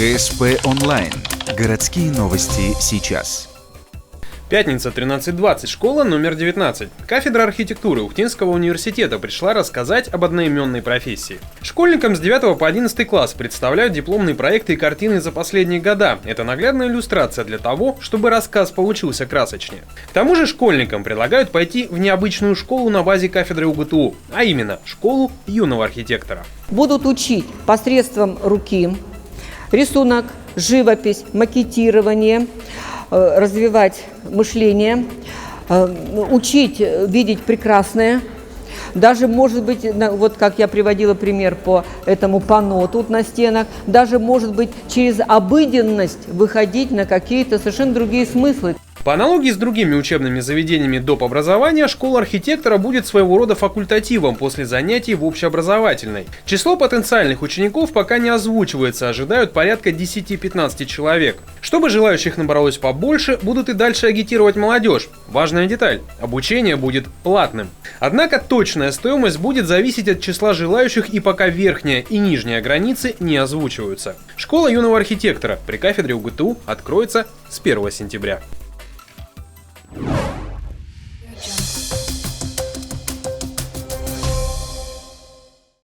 ГСП онлайн. Городские новости сейчас. Пятница, 13:20, школа номер 19. Кафедра архитектуры Ухтинского университета пришла рассказать об одноименной профессии. Школьникам с 9 по 11 класс представляют дипломные проекты и картины за последние года. Это наглядная иллюстрация для того, чтобы рассказ получился красочнее. К тому же школьникам предлагают пойти в необычную школу на базе кафедры УГТУ, а именно школу юного архитектора. Будут учить посредством руки рисунок, живопись, макетирование, развивать мышление, учить видеть прекрасное. Даже, может быть, вот как я приводила пример по этому панно тут на стенах, даже, может быть, через обыденность выходить на какие-то совершенно другие смыслы. По аналогии с другими учебными заведениями доп. Образования, школа архитектора будет своего рода факультативом после занятий в общеобразовательной. Число потенциальных учеников пока не озвучивается, ожидают порядка 10-15 человек. Чтобы желающих набралось побольше, будут и дальше агитировать молодежь. Важная деталь – обучение будет платным. Однако точная стоимость будет зависеть от числа желающих, и пока верхняя и нижняя границы не озвучиваются. Школа юного архитектора при кафедре УГТУ откроется с 1 сентября.